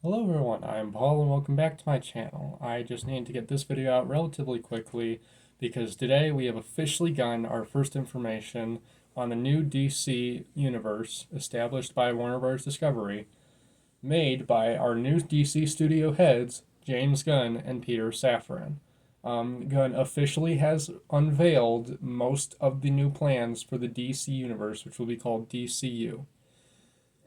Hello everyone, I'm Paul and welcome back to my channel. I just need to get this video out relatively quickly because today we have officially gotten our first information on the new DC universe established by Warner Bros. Discovery, made by our new DC studio heads, James Gunn and Peter Safran. Gunn officially has unveiled most of the new plans for the DC universe, which will be called DCU.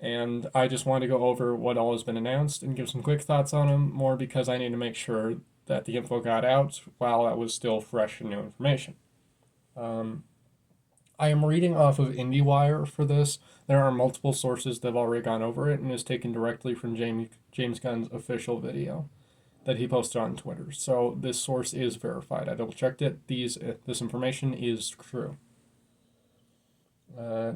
And I just wanted to go over what all has been announced and give some quick thoughts on them, more because I need to make sure that the info got out while that was still fresh and new information. I am reading off of IndieWire for this. There are multiple sources that have already gone over it and is taken directly from James Gunn's official video that he posted on Twitter. So this source is verified. I double checked it. This information is true.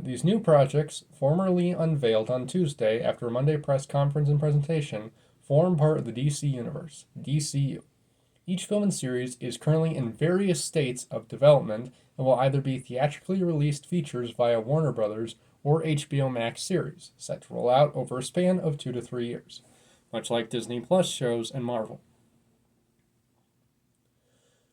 These new projects, formally unveiled on Tuesday after a Monday press conference and presentation, form part of the DC Universe, DCU. Each film and series is currently in various states of development and will either be theatrically released features via Warner Brothers or HBO Max series, set to roll out over a span of 2 to 3 years, much like Disney Plus shows and Marvel.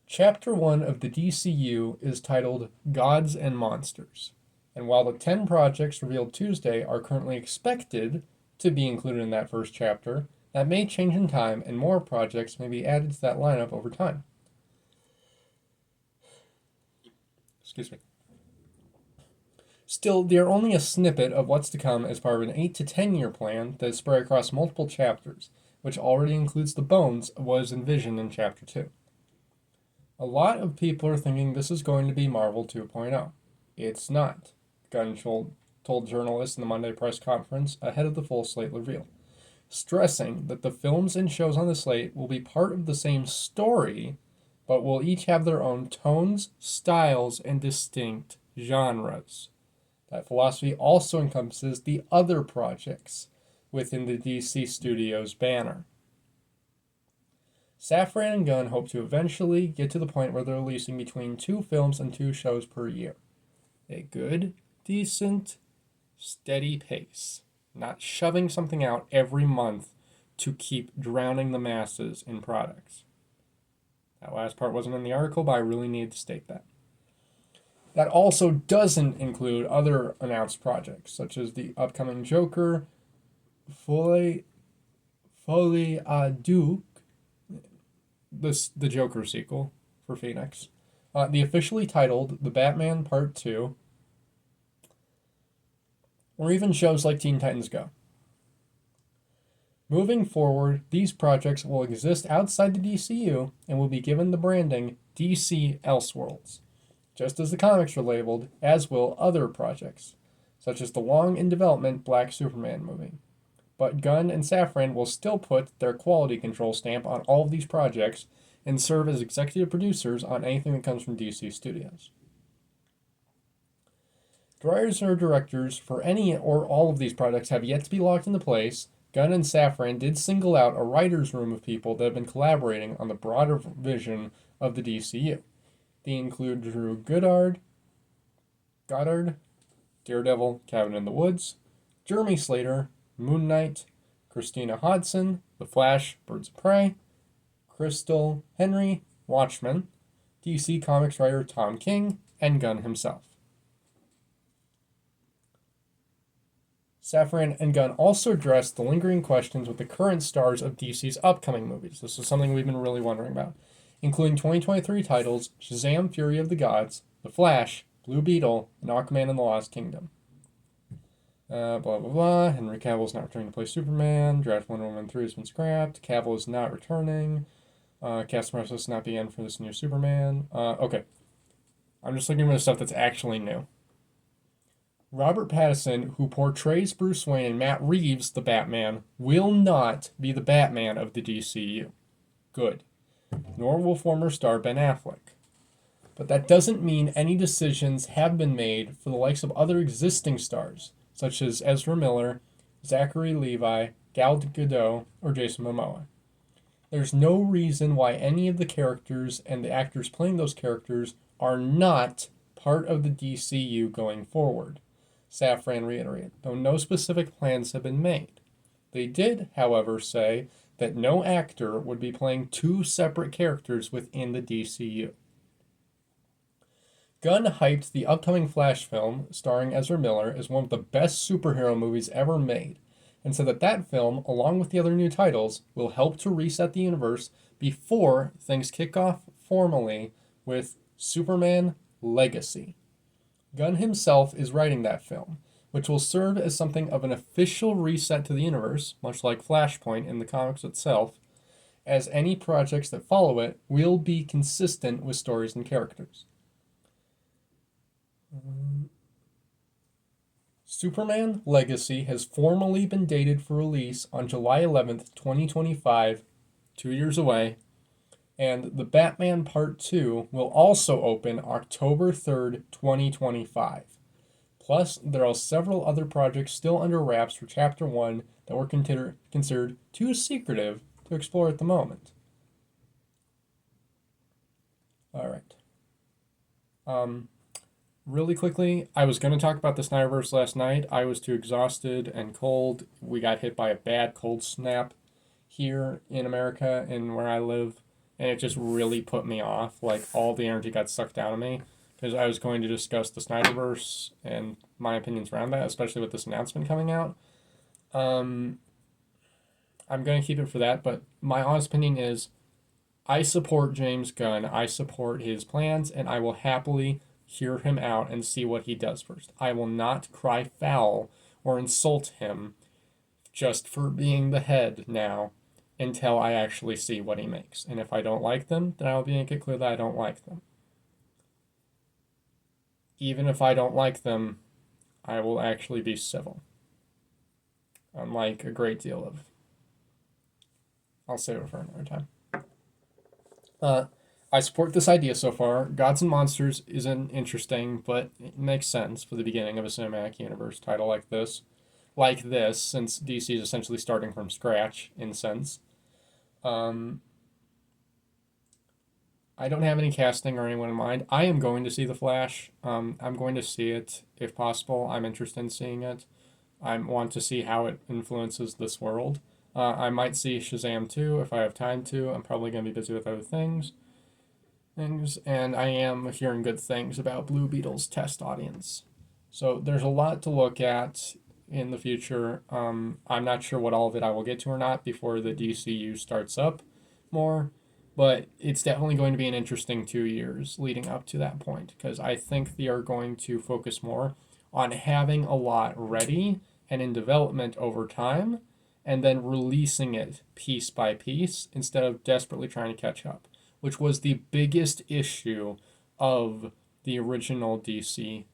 Chapter 1 of the DCU is titled Gods and Monsters. And while the 10 projects revealed Tuesday are currently expected to be included in that first chapter, that may change in time and more projects may be added to that lineup over time. Excuse me. Still, they are only a snippet of what's to come as part of an 8 to 10 year plan that is spread across multiple chapters, which already includes the bones of what is envisioned in Chapter 2. A lot of people are thinking this is going to be Marvel 2.0. It's not. Gunn told journalists in the Monday press conference ahead of the full slate reveal, stressing that the films and shows on the slate will be part of the same story, but will each have their own tones, styles, and distinct genres. That philosophy also encompasses the other projects within the DC Studios banner. Safran and Gunn hope to eventually get to the point where they're releasing between 2 films and 2 shows per year. A good, decent, steady pace, not shoving something out every month to keep drowning the masses in products. That last part wasn't in the article, but I really need to state that. That also doesn't include other announced projects, such as the upcoming Joker, Folie à Deux, the Joker sequel for Phoenix, the officially titled The Batman Part 2, or even shows like Teen Titans Go. Moving forward, these projects will exist outside the DCU and will be given the branding DC Elseworlds, just as the comics are labeled, as will other projects, such as the long in development Black Superman movie. But Gunn and Safran will still put their quality control stamp on all of these projects and serve as executive producers on anything that comes from DC Studios. Writers or directors for any or all of these projects have yet to be locked into place. Gunn and Safran did single out a writer's room of people that have been collaborating on the broader vision of the DCU. They include Drew Goddard, Daredevil, Cabin in the Woods, Jeremy Slater, Moon Knight, Christina Hodson, The Flash, Birds of Prey, Crystal Henry, Watchmen, DC Comics writer Tom King, and Gunn himself. Safran and Gunn also addressed the lingering questions with the current stars of DC's upcoming movies. This is something we've been really wondering about, including 2023 titles Shazam! Fury of the Gods, The Flash, Blue Beetle, and Aquaman and the Lost Kingdom. Blah, blah, blah. Henry Cavill is not returning to play Superman. Draft Wonder Woman 3 has been scrapped. Cavill is not returning. Cast process not be in for this new Superman. Okay. I'm just looking for the stuff that's actually new. Robert Pattinson, who portrays Bruce Wayne, and Matt Reeves, the Batman, will not be the Batman of the DCU. Good. Nor will former star Ben Affleck. But that doesn't mean any decisions have been made for the likes of other existing stars, such as Ezra Miller, Zachary Levi, Gal Gadot, or Jason Momoa. There's no reason why any of the characters and the actors playing those characters are not part of the DCU going forward, Safran reiterated, though no specific plans have been made. They did, however, say that no actor would be playing two separate characters within the DCU. Gunn hyped the upcoming Flash film, starring Ezra Miller, as one of the best superhero movies ever made, and said that that film, along with the other new titles, will help to reset the universe before things kick off formally with Superman Legacy. Gunn himself is writing that film, which will serve as something of an official reset to the universe, much like Flashpoint in the comics itself, as any projects that follow it will be consistent with stories and characters. Superman Legacy has formally been dated for release on July 11th, 2025, 2 years away, and The Batman Part 2 will also open October 3rd, 2025. Plus, there are several other projects still under wraps for Chapter 1 that were considered too secretive to explore at the moment. Alright. Really quickly, I was going to talk about the Snyderverse last night. I was too exhausted and cold. We got hit by a bad cold snap here in America and where I live, and it just really put me off. Like, all the energy got sucked out of me. Because I was going to discuss the Snyderverse and my opinions around that, especially with this announcement coming out. I'm going to keep it for that, but my honest opinion is I support James Gunn. I support his plans, and I will happily hear him out and see what he does first. I will not cry foul or insult him just for being the head now until I actually see what he makes. And if I don't like them, then I will make it clear that I don't like them. Even if I don't like them, I will actually be civil. Unlike a great deal of... I'll save it for another time. I support this idea so far. Gods and Monsters isn't interesting, but it makes sense for the beginning of a cinematic universe title like this. Like this, since DC is essentially starting from scratch, in a sense. I don't have any casting or anyone in mind. I am going to see The Flash. I'm going to see it if possible. I'm interested in seeing it. I want to see how it influences this world. I might see Shazam 2 if I have time to. I'm probably going to be busy with other things. And I am hearing good things about Blue Beetle's test audience. So there's a lot to look at in the future. I'm not sure what all of it I will get to or not before the DCU starts up more. But it's definitely going to be an interesting 2 years leading up to that point, because I think they are going to focus more on having a lot ready and in development over time, and then releasing it piece by piece instead of desperately trying to catch up, which was the biggest issue of the original DC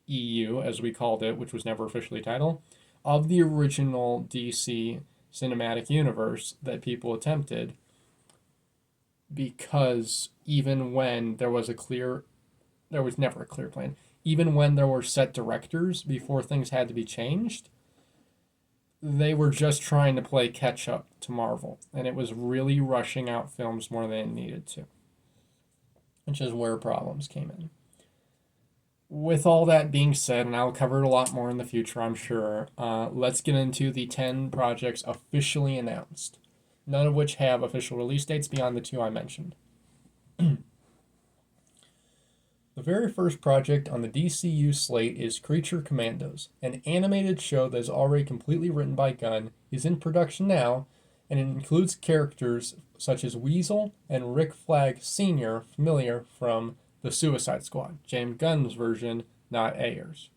EU, as we called it, which was never officially titled, of the original DC cinematic universe that people attempted. Because even when there was never a clear plan. Even when there were set directors before things had to be changed, they were just trying to play catch up to Marvel. And it was really rushing out films more than it needed to. Which is where problems came in. With all that being said, and I'll cover it a lot more in the future, I'm sure, let's get into the 10 projects officially announced. None of which have official release dates beyond the 2 I mentioned. The very first project on the DCU slate is Creature Commandos, an animated show that is already completely written by Gunn, is in production now, and it includes characters such as Weasel and Rick Flag Sr., familiar from The Suicide Squad, James Gunn's version, not Ayer's.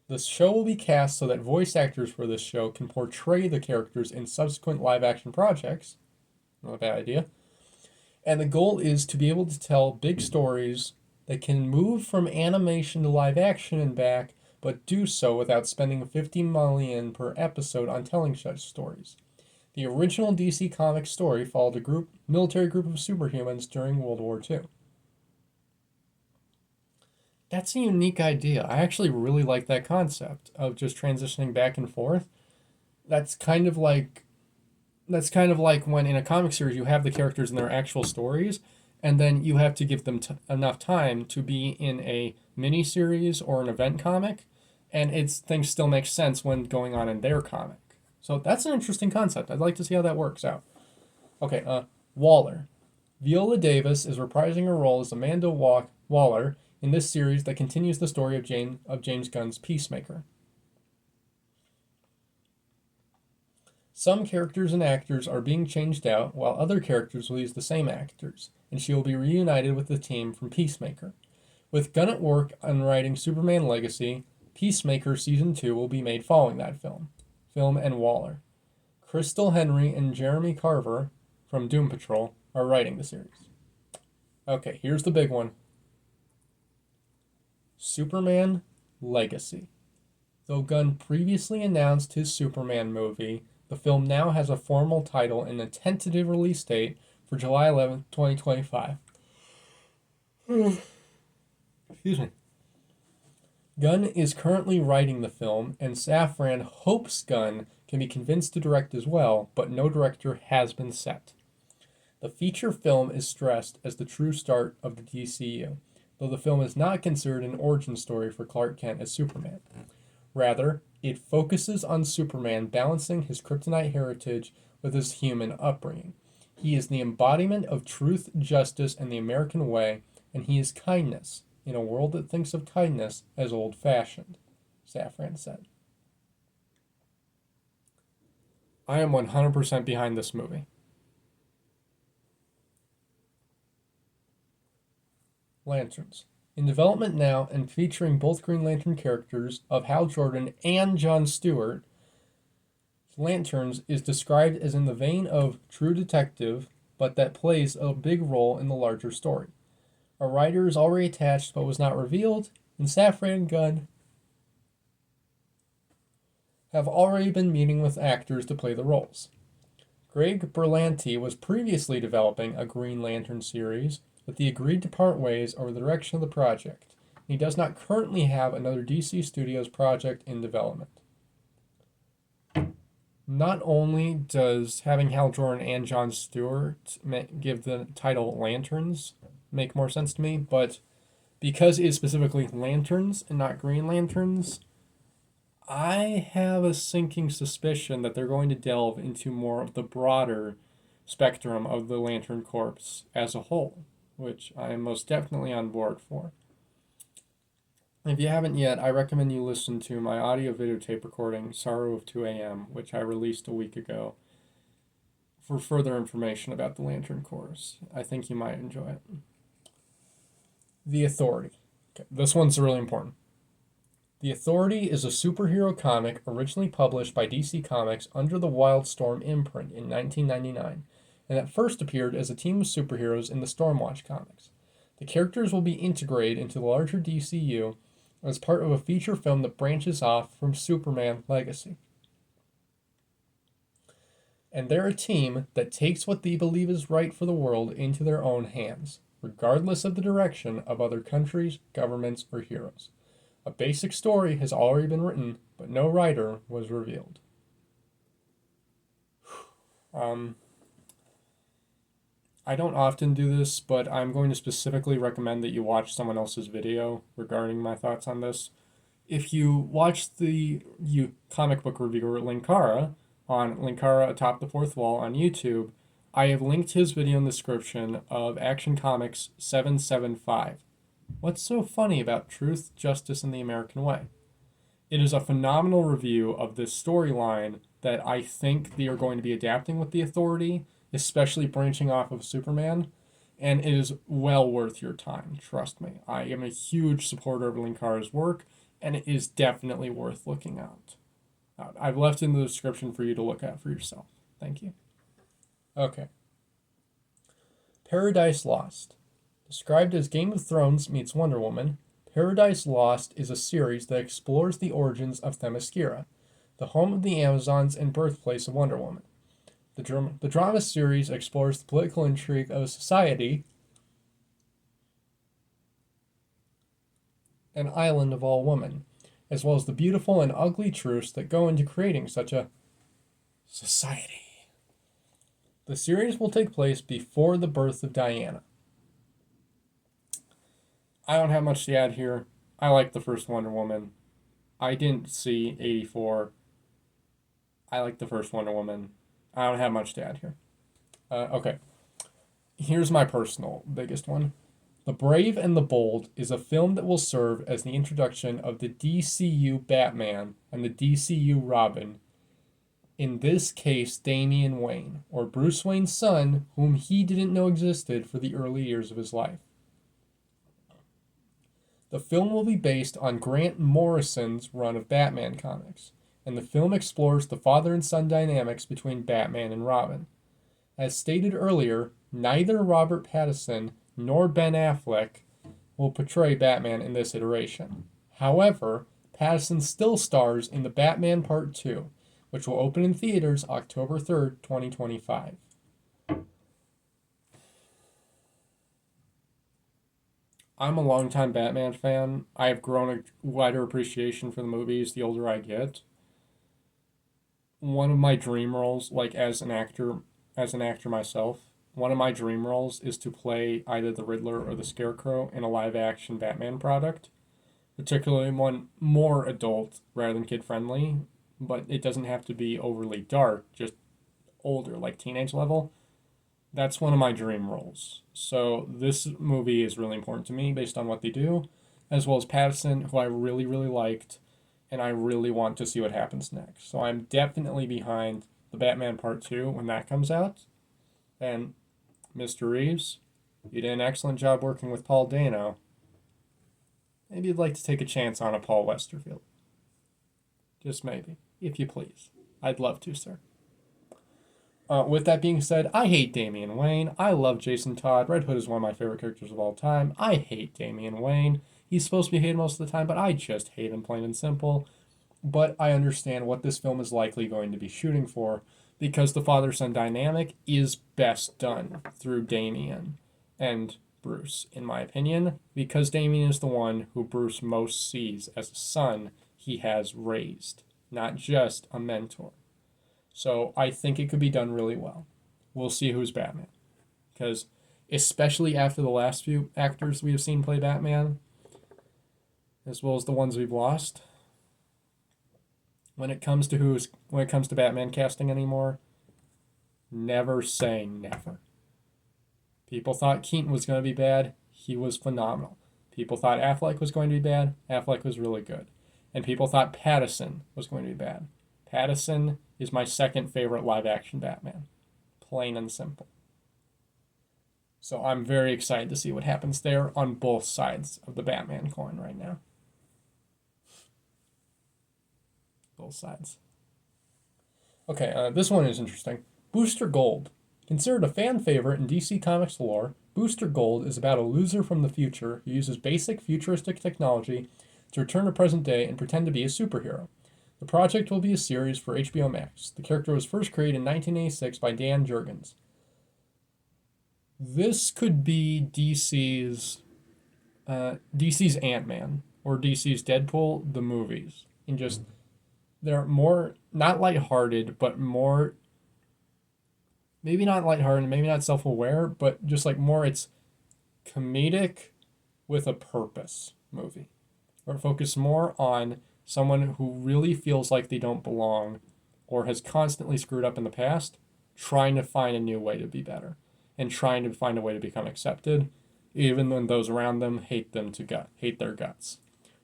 The show will be cast so that voice actors for this show can portray the characters in subsequent live-action projects. Not a bad idea. And the goal is to be able to tell big stories that can move from animation to live-action and back, but do so without spending $50 million per episode on telling such stories. The original DC Comics story followed a military group of superhumans during World War II. That's a unique idea. I actually really like that concept of just transitioning back and forth. That's kind of like when in a comic series you have the characters in their actual stories, and then you have to give them enough time to be in a mini-series or an event comic, and things still make sense when going on in their comic. So that's an interesting concept. I'd like to see how that works out. Okay, Waller. Viola Davis is reprising her role as Amanda Waller in this series that continues the story of James Gunn's Peacemaker. Some characters and actors are being changed out, while other characters will use the same actors, and she will be reunited with the team from Peacemaker. With Gunn at work on writing Superman Legacy, Peacemaker Season 2 will be made following that film and Waller. Crystal Henry and Jeremy Carver from Doom Patrol are writing the series. Okay, here's the big one. Superman Legacy. Though Gunn previously announced his Superman movie, the film now has a formal title and a tentative release date for July 11th, 2025. Excuse me. Gunn is currently writing the film, and Safran hopes Gunn can be convinced to direct as well, but no director has been set. The feature film is stressed as the true start of the DCU, though the film is not considered an origin story for Clark Kent as Superman. Rather, it focuses on Superman balancing his kryptonite heritage with his human upbringing. He is the embodiment of truth, justice, and the American way, and he is kindness in a world that thinks of kindness as old-fashioned, Safran said. I am 100% behind this movie. Lanterns. In development now and featuring both Green Lantern characters of Hal Jordan and Jon Stewart, Lanterns is described as in the vein of True Detective, but that plays a big role in the larger story. A writer is already attached but was not revealed, and Safran and Gunn have already been meeting with actors to play the roles. Greg Berlanti was previously developing a Green Lantern series, but he agreed to part ways over the direction of the project. He does not currently have another DC Studios project in development. Not only does having Hal Jordan and Jon Stewart give the title Lanterns make more sense to me, but because it is specifically Lanterns and not Green Lanterns, I have a sinking suspicion that they're going to delve into more of the broader spectrum of the Lantern Corps as a whole, which I am most definitely on board for. If you haven't yet, I recommend you listen to my audio videotape recording, Sorrow of 2 a.m., which I released a week ago, for further information about the Lantern Corps. I think you might enjoy it. The Authority. Okay, this one's really important. The Authority is a superhero comic originally published by DC Comics under the Wildstorm imprint in 1999, and that first appeared as a team of superheroes in the Stormwatch comics. The characters will be integrated into the larger DCU as part of a feature film that branches off from Superman Legacy. And they're a team that takes what they believe is right for the world into their own hands, regardless of the direction of other countries, governments, or heroes. A basic story has already been written, but no writer was revealed. I don't often do this, but I'm going to specifically recommend that you watch someone else's video regarding my thoughts on this. If you watch the comic book reviewer Linkara on Linkara Atop the Fourth Wall on YouTube, I have linked his video in the description of Action Comics 775. What's so funny about truth, justice, and the American way? It is a phenomenal review of this storyline that I think they are going to be adapting with the Authority, especially branching off of Superman, and it is well worth your time, trust me. I am a huge supporter of Linkara's work, and it is definitely worth looking at. I've left in the description for you to look at for yourself. Thank you. Okay. Paradise Lost. Described as Game of Thrones meets Wonder Woman, Paradise Lost is a series that explores the origins of Themyscira, the home of the Amazons and birthplace of Wonder Woman. The drama series explores the political intrigue of a society, an island of all women, as well as the beautiful and ugly truths that go into creating such a society. The series will take place before the birth of Diana. I don't have much to add here. I like the first Wonder Woman. I didn't see 84. I like the first Wonder Woman. I don't have much to add here. Okay, here's my personal biggest one. The Brave and the Bold is a film that will serve as the introduction of the DCU Batman and the DCU Robin, in this case Damian Wayne, or Bruce Wayne's son, whom he didn't know existed for the early years of his life. The film will be based on Grant Morrison's run of Batman comics, and the film explores the father and son dynamics between Batman and Robin. As stated earlier, neither Robert Pattinson nor Ben Affleck will portray Batman in this iteration. However, Pattinson still stars in The Batman Part 2, which will open in theaters October 3rd, 2025. I'm a longtime Batman fan. I have grown a wider appreciation for the movies the older I get. One of my dream roles, like as an actor myself, one of my dream roles is to play either the Riddler or the Scarecrow in a live action Batman product, particularly one more adult rather than kid friendly, but it doesn't have to be overly dark, just older, like teenage level. That's one of my dream roles. So this movie is really important to me based on what they do, as well as Pattinson, who I really, really liked, and I really want to see what happens next. So I'm definitely behind the Batman Part 2 when that comes out. And Mr. Reeves, you did an excellent job working with Paul Dano. Maybe you'd like to take a chance on a Paul Westerfield. Just maybe, if you please. I'd love to, sir. With that being said, I hate Damian Wayne. I love Jason Todd. Red Hood is one of my favorite characters of all time. I hate Damian Wayne. He's supposed to be hated most of the time, but I just hate him, plain and simple. But I understand what this film is likely going to be shooting for, because the father-son dynamic is best done through Damian and Bruce, in my opinion, because Damian is the one who Bruce most sees as a son he has raised, not just a mentor. So I think it could be done really well. We'll see who's Batman. Because especially after the last few actors we have seen play Batman, as well as the ones we've lost, when it comes to Batman casting anymore, never say never. People thought Keaton was going to be bad. He was phenomenal. People thought Affleck was going to be bad. Affleck was really good. And people thought Pattinson was going to be bad. Pattinson is my second favorite live-action Batman. Plain and simple. So I'm very excited to see what happens there on both sides of the Batman coin right now. Both sides. Okay, this one is interesting. Booster Gold. Considered a fan favorite in DC Comics lore, Booster Gold is about a loser from the future who uses basic futuristic technology to return to present day and pretend to be a superhero. The project will be a series for HBO Max. The character was first created in 1986 by Dan Jurgens. This could be DC's Ant-Man or DC's Deadpool, the movies. And just, they're more, not lighthearted, but more, maybe not lighthearted, maybe not self-aware, but just like more, it's comedic with a purpose movie. Or focus more on someone who really feels like they don't belong or has constantly screwed up in the past, trying to find a new way to be better and trying to find a way to become accepted, even when those around them hate their guts.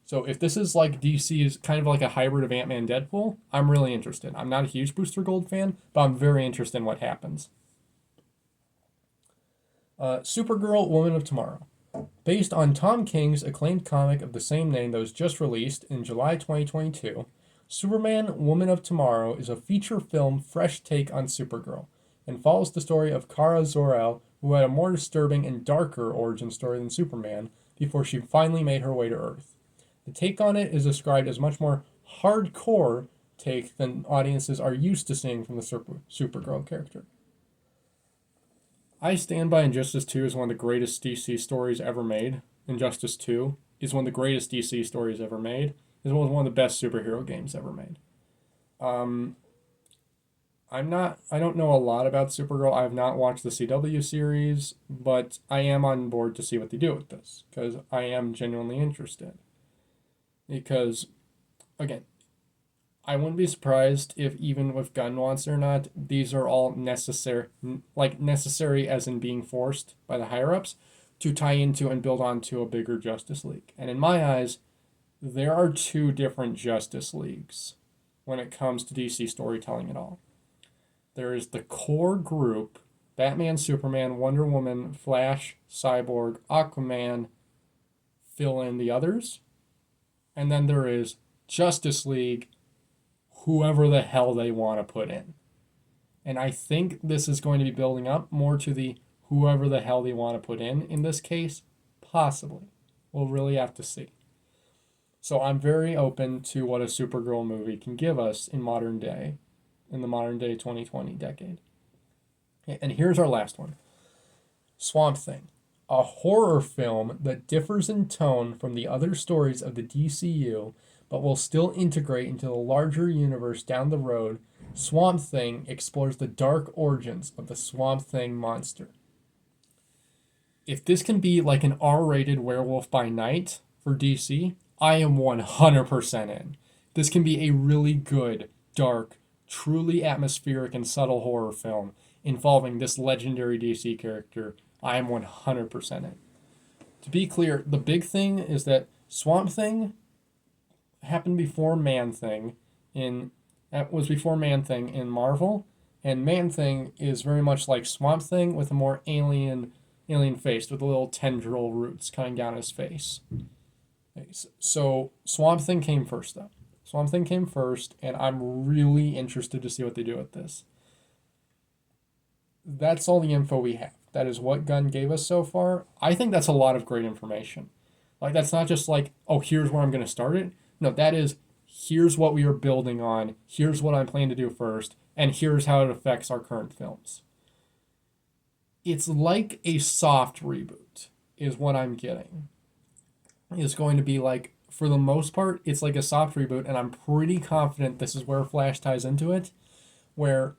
So if this is like DC's kind of like a hybrid of Ant-Man and Deadpool, I'm really interested. I'm not a huge Booster Gold fan, but I'm very interested in what happens. Supergirl, Woman of Tomorrow. Based on Tom King's acclaimed comic of the same name that was just released in July 2022, Superman, Woman of Tomorrow is a feature film fresh take on Supergirl and follows the story of Kara Zor-El, who had a more disturbing and darker origin story than Superman before she finally made her way to Earth. The take on it is described as much more hardcore take than audiences are used to seeing from the Supergirl character. I stand by Injustice 2 as one of the greatest DC stories ever made. Injustice 2 is one of the greatest DC stories ever made, as well as one of the best superhero games ever made. I don't know a lot about Supergirl. I have not watched the CW series, but I am on board to see what they do with this, because I am genuinely interested. Because, again, I wouldn't be surprised if even with Gunn wants it or not, these are all necessary, like necessary as in being forced by the higher ups to tie into and build onto a bigger Justice League. And in my eyes, there are two different Justice Leagues when it comes to DC storytelling at all. There is the core group: Batman, Superman, Wonder Woman, Flash, Cyborg, Aquaman, fill in the others. And then there is Justice League, whoever the hell they want to put in. And I think this is going to be building up more to the whoever the hell they want to put in this case. Possibly. We'll really have to see. So I'm very open to what a Supergirl movie can give us in the modern day 2020 decade. And here's our last one. Swamp Thing. A horror film that differs in tone from the other stories of the DCU, but will still integrate into the larger universe down the road. Swamp Thing explores the dark origins of the Swamp Thing monster. If this can be like an R-rated Werewolf by Night for DC, I am 100% in. This can be a really good, dark, truly atmospheric and subtle horror film involving this legendary DC character. I am 100% in. To be clear, the big thing is that Swamp Thing happened before Man-Thing in Marvel, and Man-Thing is very much like Swamp Thing with a more alien face with the little tendril roots coming down his face. So Swamp Thing came first, though. Swamp Thing came first, and I'm really interested to see what they do with this. That's all the info we have. That is what Gunn gave us so far. I think that's a lot of great information. Like, that's not just like, oh, here's where I'm going to start it. No, that is, here's what we are building on, here's what I'm planning to do first, and here's how it affects our current films. It's like a soft reboot, is what I'm getting. It's going to be like, for the most part, it's like a soft reboot, and I'm pretty confident this is where Flash ties into it, where,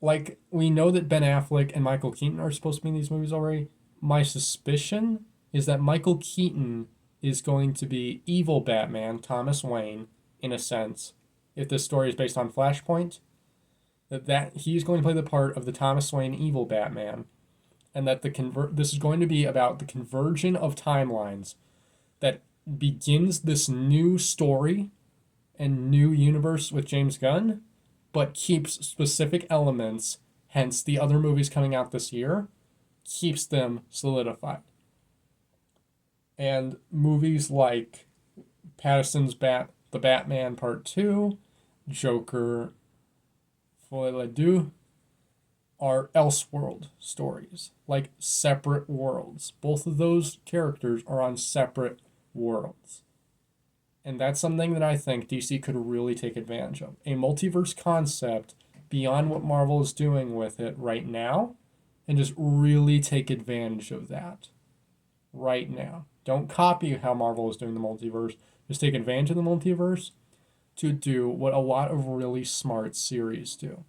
like, we know that Ben Affleck and Michael Keaton are supposed to be in these movies already. My suspicion is that Michael Keaton is going to be evil Batman, Thomas Wayne, in a sense, if this story is based on Flashpoint, that he's going to play the part of the Thomas Wayne evil Batman, and that this is going to be about the conversion of timelines that begins this new story and new universe with James Gunn, but keeps specific elements, hence the other movies coming out this year, keeps them solidified. And movies like Pattinson's The Batman Part 2, Joker, Folie à Deux, are Elseworld stories, like separate worlds. Both of those characters are on separate worlds. And that's something that I think DC could really take advantage of. A multiverse concept beyond what Marvel is doing with it right now, and just really take advantage of that right now. Don't copy how Marvel is doing the multiverse. Just take advantage of the multiverse to do what a lot of really smart series do.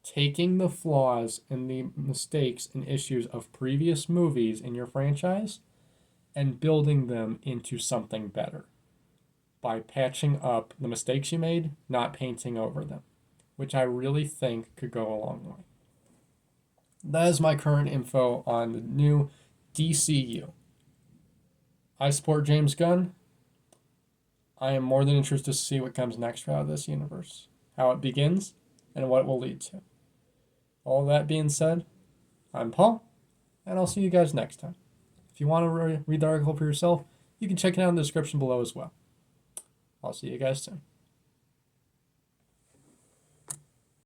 Taking the flaws and the mistakes and issues of previous movies in your franchise and building them into something better by patching up the mistakes you made, not painting over them, which I really think could go a long way. That is my current info on the new DCU. I support James Gunn. I am more than interested to see what comes next out of this universe, how it begins, and what it will lead to. All that being said, I'm Paul, and I'll see you guys next time. If you want to read the article for yourself, you can check it out in the description below as well. I'll see you guys soon.